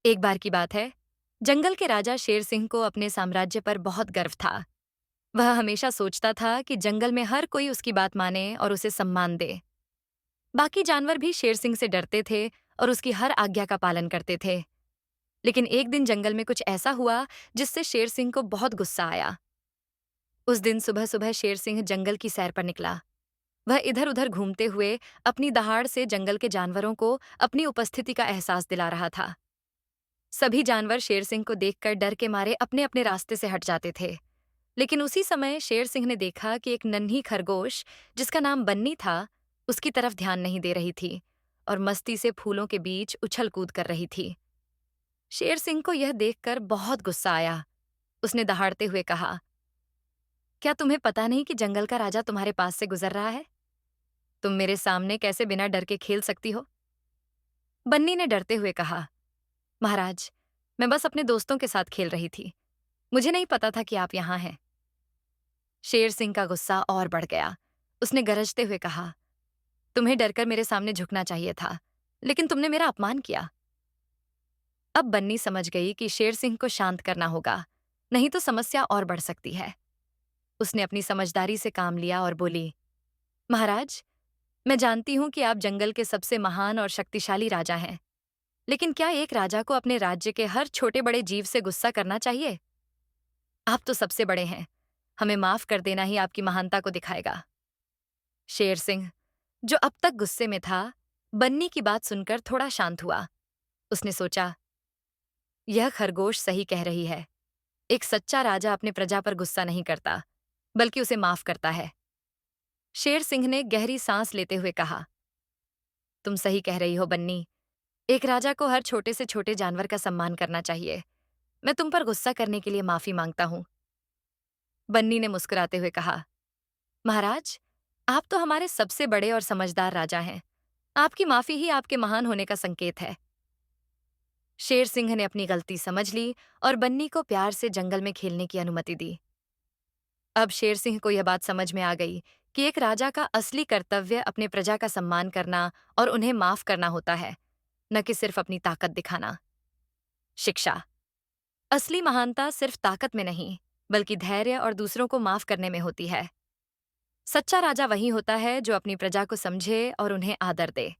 एक बार की बात है, जंगल के राजा शेर सिंह को अपने साम्राज्य पर बहुत गर्व था। वह हमेशा सोचता था कि जंगल में हर कोई उसकी बात माने और उसे सम्मान दे। बाकी जानवर भी शेर सिंह से डरते थे और उसकी हर आज्ञा का पालन करते थे। लेकिन एक दिन जंगल में कुछ ऐसा हुआ जिससे शेर सिंह को बहुत गुस्सा आया। उस दिन सुबह सुबह शेर सिंह जंगल की सैर पर निकला। वह इधर उधर घूमते हुए अपनी दहाड़ से जंगल के जानवरों को अपनी उपस्थिति का एहसास दिला रहा था। सभी जानवर शेर सिंह को देखकर डर के मारे अपने अपने रास्ते से हट जाते थे। लेकिन उसी समय शेर सिंह ने देखा कि एक नन्ही खरगोश, जिसका नाम बन्नी था, उसकी तरफ ध्यान नहीं दे रही थी और मस्ती से फूलों के बीच उछल कूद कर रही थी। शेर सिंह को यह देखकर बहुत गुस्सा आया। उसने दहाड़ते हुए कहा, क्या तुम्हें पता नहीं कि जंगल का राजा तुम्हारे पास से गुजर रहा है? तुम मेरे सामने कैसे बिना डर के खेल सकती हो? बन्नी ने डरते हुए कहा, महाराज, मैं बस अपने दोस्तों के साथ खेल रही थी। मुझे नहीं पता था कि आप यहाँ हैं। शेर सिंह का गुस्सा और बढ़ गया। उसने गरजते हुए कहा, तुम्हें डरकर मेरे सामने झुकना चाहिए था, लेकिन तुमने मेरा अपमान किया। अब बन्नी समझ गई कि शेर सिंह को शांत करना होगा, नहीं तो समस्या और बढ़ सकती है। उसने अपनी समझदारी से काम लिया और बोली, महाराज, मैं जानती हूं कि आप जंगल के सबसे महान और शक्तिशाली राजा हैं, लेकिन क्या एक राजा को अपने राज्य के हर छोटे बड़े जीव से गुस्सा करना चाहिए? आप तो सबसे बड़े हैं। हमें माफ कर देना ही आपकी महानता को दिखाएगा। शेर सिंह, जो अब तक गुस्से में था, बन्नी की बात सुनकर थोड़ा शांत हुआ। उसने सोचा, यह खरगोश सही कह रही है। एक सच्चा राजा अपने प्रजा पर गुस्सा नहीं करता, बल्कि उसे माफ करता है। शेर सिंह ने गहरी सांस लेते हुए कहा, तुम सही कह रही हो बन्नी। एक राजा को हर छोटे से छोटे जानवर का सम्मान करना चाहिए। मैं तुम पर गुस्सा करने के लिए माफी मांगता हूं। बन्नी ने मुस्कुराते हुए कहा, महाराज, आप तो हमारे सबसे बड़े और समझदार राजा हैं। आपकी माफी ही आपके महान होने का संकेत है। शेर सिंह ने अपनी गलती समझ ली और बन्नी को प्यार से जंगल में खेलने की अनुमति दी। अब शेर सिंह को यह बात समझ में आ गई कि एक राजा का असली कर्तव्य अपने प्रजा का सम्मान करना और उन्हें माफ करना होता है, न कि सिर्फ अपनी ताकत दिखाना। शिक्षा। असली महानता सिर्फ ताकत में नहीं, बल्कि धैर्य और दूसरों को माफ करने में होती है। सच्चा राजा वही होता है जो अपनी प्रजा को समझे और उन्हें आदर दे।